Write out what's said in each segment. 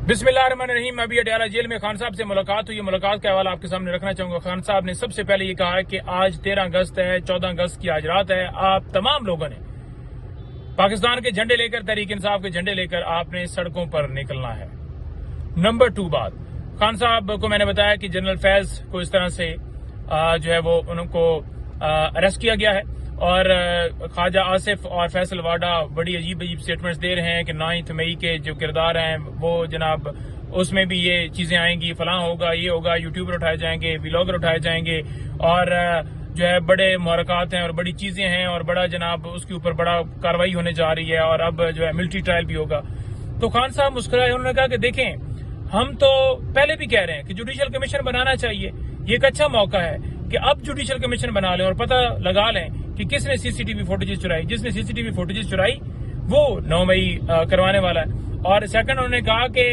बिस्मिल्लाहिर्रहमानिर्रहीम। अभी अडयाला जेल में खान साहब से मुलाकात हुई। मुलाकात का हवाला आपके सामने रखना चाहूंगा। खान साहब ने सबसे पहले ये कहा है कि आज 13 अगस्त है, 14 अगस्त की आज रात है। आप तमाम लोगों ने पाकिस्तान के झंडे लेकर, तहरीक इंसाफ के झंडे लेकर आपने सड़कों पर निकलना है। नंबर 2 बात, खान साहब को मैंने बताया कि जनरल फैज को इस तरह से जो है वो उनको अरेस्ट किया गया है और ख्वाजा आसिफ और फैसल वाडा बड़ी अजीब अजीब स्टेटमेंट्स दे रहे हैं कि 9 मई के जो किरदार हैं वो जनाब उसमें भी ये चीजें आएंगी, फलां होगा, ये होगा, यूट्यूबर उठाए जाएंगे, व्लॉगर उठाए जाएंगे और जो है बड़े मुहरकात हैं और बड़ी चीजें हैं और बड़ा जनाब उसके ऊपर बड़ा कार्रवाई होने जा रही है और अब जो है मिलिट्री ट्रायल भी होगा। तो खान साहब मुस्कुराए, उन्होंने कहा कि देखें, हम तो पहले भी कह रहे हैं कि जुडिशल कमीशन बनाना चाहिए। ये एक अच्छा मौका है कि अब जुडिशल कमीशन बना लें और पता लगा लें कि किसने सीसीटीवी फुटेजेस चुराई। जिसने सीसीटीवी फुटेजेस चुराई वो 9 मई करवाने वाला है। और सेकंड, उन्होंने कहा कि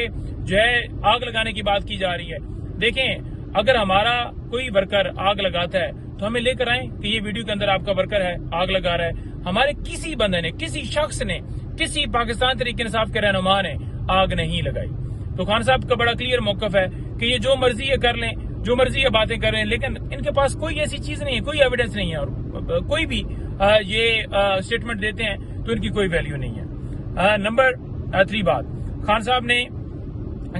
जो है आग लगाने की बात की जा रही है। देखें, अगर हमारा कोई वर्कर आग लगाता है तो हमें लेकर आए कि ये वीडियो के अंदर आपका वर्कर है, आग लगा रहा है। हमारे किसी बंदे ने, किसी शख्स ने, किसी पाकिस्तान तहरीक इंसाफ के रहनुमा ने आग नहीं लगाई। तो खान साहब का बड़ा क्लियर मौकफ है कि ये जो मर्जी ये कर लें, जो मर्जी ये बातें कर रहे हैं, लेकिन इनके पास कोई ऐसी चीज नहीं है, कोई एविडेंस नहीं है और कोई भी ये स्टेटमेंट देते हैं तो इनकी कोई वैल्यू नहीं है। नंबर 3 बात, खान साहब ने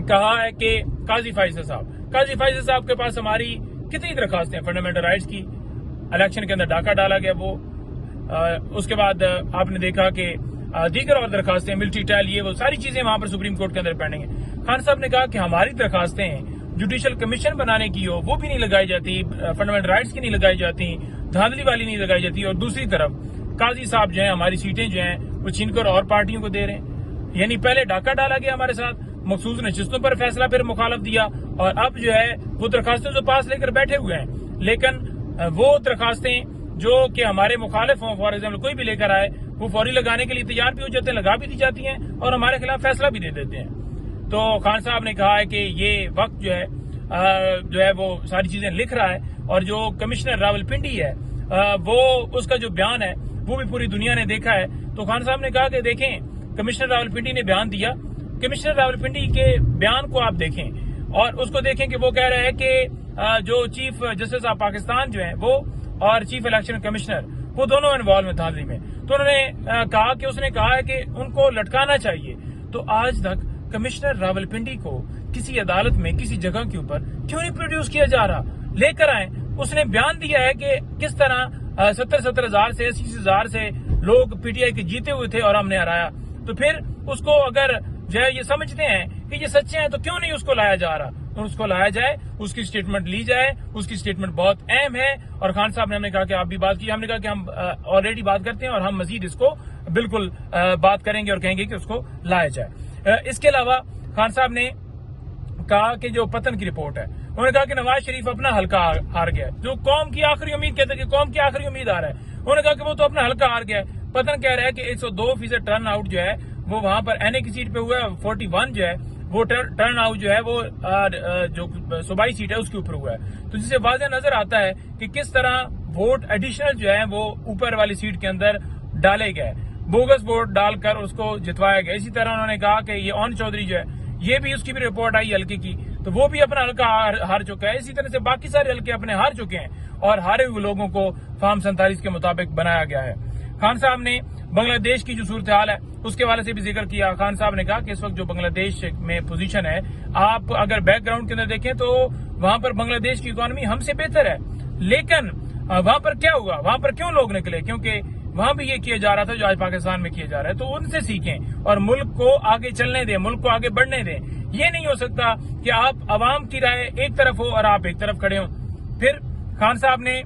कहा है कि काजी फैसल साहब के पास हमारी कितनी दरखास्तें हैं फंडामेंटल राइट्स की। इलेक्शन के अंदर डाका डाला गया वो, उसके बाद आपने देखा कि दीगर और दरखास्तें, मिलिट्री ट्रायल, ये वो सारी चीजें वहां पर सुप्रीम कोर्ट के अंदर पेंडिंग है। खान साहब ने कहा कि हमारी दरखास्तें जुडिशल कमीशन बनाने की हो वो भी नहीं लगाई जाती, फंडामेंटल राइट्स की नहीं लगाई जाती, धांधली वाली नहीं लगाई जाती, और दूसरी तरफ काजी साहब जो है हमारी सीटें जो हैं वो छीनकर और पार्टियों को दे रहे हैं। यानी पहले डाका डाला गया हमारे साथ, मखसूस नशिस्तों पर फैसला फिर मुखालफ दिया और अब जो है वो दरखास्तें जो पास लेकर बैठे हुए हैं, लेकिन वो दरखास्तें जो कि हमारे मुखालिफ हों, फॉर एग्जाम्पल कोई भी लेकर आए, वो फौरी लगाने के लिए तैयार भी हो जाते हैं, लगा भी दी जाती हैं और हमारे खिलाफ फैसला भी दे देते हैं। तो खान साहब ने कहा है कि ये वक्त जो है वो सारी चीजें लिख रहा है और जो कमिश्नर रावलपिंडी है वो उसका जो बयान है वो भी पूरी दुनिया ने देखा है। तो खान साहब ने कहा कि देखें, कमिश्नर रावलपिंडी ने बयान दिया, कमिश्नर रावलपिंडी के बयान को आप देखें और उसको देखें कि वो कह रहे हैं कि जो चीफ जस्टिस ऑफ पाकिस्तान जो है वो और चीफ इलेक्शन कमिश्नर वो दोनों इन्वॉल्व हैं धांधली में। तो उन्होंने कहा कि उसने कहा है कि उनको लटकाना चाहिए। तो आज तक कमिश्नर रावलपिंडी को किसी अदालत में किसी जगह के ऊपर क्यों नहीं प्रोड्यूस किया जा रहा? लेकर आए। उसने बयान दिया है कि किस तरह 70 हजार से 80 हजार से लोग पीटीआई के जीते हुए थे और हमने हराया। तो फिर उसको अगर जो है ये समझते हैं कि ये सच्चे हैं तो क्यों नहीं उसको लाया जा रहा? उसको लाया जाए, उसकी स्टेटमेंट ली जाए, उसकी स्टेटमेंट बहुत अहम है। और खान साहब ने हमने कहा कि आप भी बात की, हमने कहा कि हम ऑलरेडी बात करते हैं और हम मजीद इसको बिल्कुल बात करेंगे और कहेंगे कि उसको लाया जाए। इसके अलावा खान साहब ने कहा कि जो पतन की रिपोर्ट है, उन्होंने कहा कि नवाज शरीफ अपना हल्का हार गया, जो कौम की आखिरी उम्मीद, कहते हैं कि कौम की आखिरी उम्मीद आ रहा है, उन्होंने कहा कि वो तो अपना हल्का हार गया है। पतन कह रहा है कि 102% टर्न आउट जो है वो वहां पर एनए की सीट पे हुआ है, 41 जो है वो टर्न आउट जो है वो जो सूबाई सीट है उसके ऊपर हुआ है। तो जिससे वाज़ेह नजर आता है कि किस तरह वोट एडिशनल जो है वो ऊपर वाली सीट के अंदर डाले गए, बोगस वोट डालकर उसको जितवाया गया। इसी तरह उन्होंने कहा कि ये ओन चौधरी जो है, ये भी उसकी भी रिपोर्ट आई हल्के की, तो वो भी अपना हल्का हार चुका है। इसी तरह से बाकी सारे हल्के अपने हार चुके हैं और हारे हुए लोगों को फॉर्म 47 के मुताबिक बनाया गया है। खान साहब ने बांग्लादेश की जो सूरत हाल है उसके वाले से भी जिक्र किया। खान साहब ने कहा कि इस वक्त जो बांग्लादेश में पोजीशन है, आप अगर बैकग्राउंड के अंदर देखें तो वहां पर बांग्लादेश की इकोनॉमी हमसे बेहतर है, लेकिन वहां पर क्या हुआ, वहां पर क्यों लोग निकले? क्योंकि वहां भी ये किया जा रहा था जो आज पाकिस्तान में किया जा रहा है। तो उनसे सीखें और मुल्क को आगे चलने दें, मुल्क को आगे बढ़ने दें। ये नहीं हो सकता कि आप अवाम की राय एक तरफ हो और आप एक तरफ खड़े हो। फिर खान साहब ने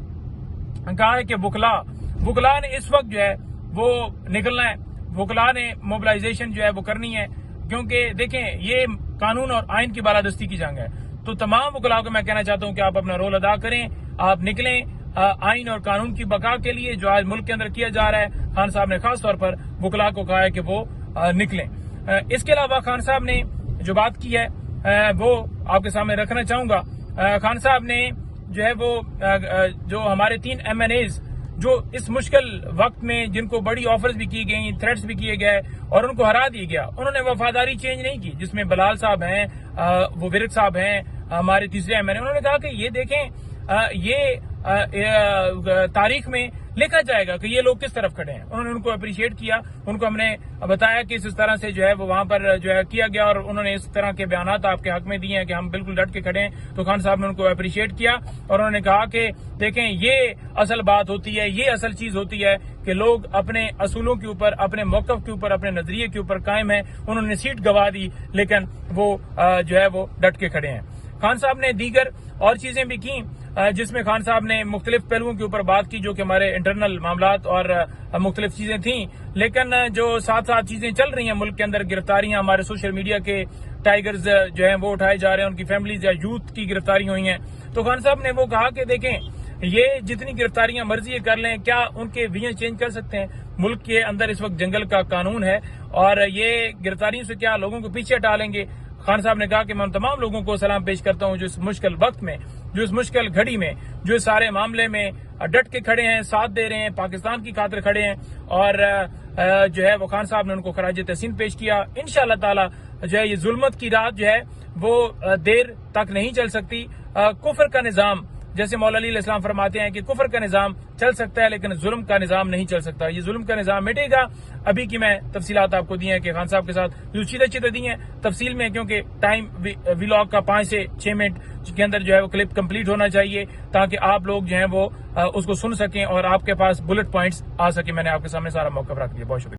कहा है कि वुकला ने इस वक्त जो है वो निकलना है, वुकला ने मोबिलाइजेशन जो है वो करनी है, क्योंकि देखें ये कानून और आइन की बालादस्ती की जंग है। तो तमाम वुकलाओं को मैं कहना चाहता हूं कि आप अपना रोल अदा करें, आप निकलें आइन और कानून की बका के लिए जो आज मुल्क के अंदर किया जा रहा है। खान साहब ने खास तौर पर वुकला को कहा है कि वो निकलें। इसके अलावा खान साहब ने जो बात की है वो आपके सामने रखना चाहूंगा। खान साहब ने जो है वो जो हमारे 3 MNAs جو اس مشکل وقت میں جن کو بڑی آفرز بھی کی گئی، تھریٹس بھی کیے گئے اور ان کو ہرا دیا گیا، انہوں نے وفاداری چینج نہیں کی، جس میں بلال صاحب ہیں، وہ ورک صاحب ہیں، ہمارے تیسرے ایم این اے، انہوں نے کہا کہ یہ دیکھیں یہ تاریخ میں لکھا جائے گا کہ یہ لوگ کس طرف کھڑے ہیں. انہوں نے ان کو اپریشیٹ کیا، ان کو ہم نے بتایا کہ اس طرح سے جو ہے وہ وہاں پر جو ہے کیا گیا، اور انہوں نے اس طرح کے بیانات آپ کے حق میں دیے ہیں کہ ہم بالکل ڈٹ کے کھڑے ہیں. تو خان صاحب نے ان کو اپریشیٹ کیا اور انہوں نے کہا کہ دیکھیں یہ اصل بات ہوتی ہے، یہ اصل چیز ہوتی ہے کہ لوگ اپنے اصولوں کے اوپر، اپنے موقف کے اوپر، اپنے نظریے کے اوپر قائم ہیں. انہوں نے سیٹ گوا دی لیکن وہ جو ہے وہ ڈٹ کے کھڑے ہیں. خان صاحب نے دیگر اور چیزیں بھی کی، جس میں خان صاحب نے مختلف پہلوؤں کے اوپر بات کی جو کہ ہمارے انٹرنل معاملات اور مختلف چیزیں تھیں، لیکن جو ساتھ ساتھ چیزیں چل رہی ہیں ملک کے اندر، گرفتاریاں ہمارے سوشل میڈیا کے ٹائیگرز جو ہیں وہ اٹھائے جا رہے ہیں، ان کی فیملیز یا یوتھ کی گرفتاری ہوئی ہیں. تو خان صاحب نے وہ کہا کہ دیکھیں یہ جتنی گرفتاریاں مرضی کر لیں، کیا ان کے ویژن چینج کر سکتے ہیں؟ ملک کے اندر اس وقت جنگل کا قانون ہے اور یہ گرفتاریوں سے کیا لوگوں کو پیچھے ڈالیں گے؟ خان صاحب نے کہا کہ میں ان تمام لوگوں کو سلام پیش کرتا ہوں جو اس مشکل وقت میں، جو اس مشکل گھڑی میں، جو اس سارے معاملے میں ڈٹ کے کھڑے ہیں، ساتھ دے رہے ہیں، پاکستان کی خاطر کھڑے ہیں. اور جو ہے وہ خان صاحب نے ان کو خراج تحسین پیش کیا. انشاءاللہ تعالی جو ہے یہ ظلمت کی رات جو ہے وہ دیر تک نہیں چل سکتی. کفر کا نظام، جیسے مولا علی علیہ السلام فرماتے ہیں کہ کفر کا نظام چل سکتا ہے لیکن ظلم کا نظام نہیں چل سکتا. یہ ظلم کا نظام مٹے گا. ابھی کی میں تفصیلات آپ کو دی ہیں کہ خان صاحب کے ساتھ جو چیزیں دی ہیں تفصیل میں، کیونکہ ٹائم ویلاگ کا 5 سے 6 منٹ کے اندر جو ہے وہ کلپ کمپلیٹ ہونا چاہیے تاکہ آپ لوگ جو ہیں وہ اس کو سن سکیں اور آپ کے پاس بلٹ پوائنٹس آ سکیں. میں نے آپ کے سامنے سارا موقف رکھ دیا. بہت شکریہ.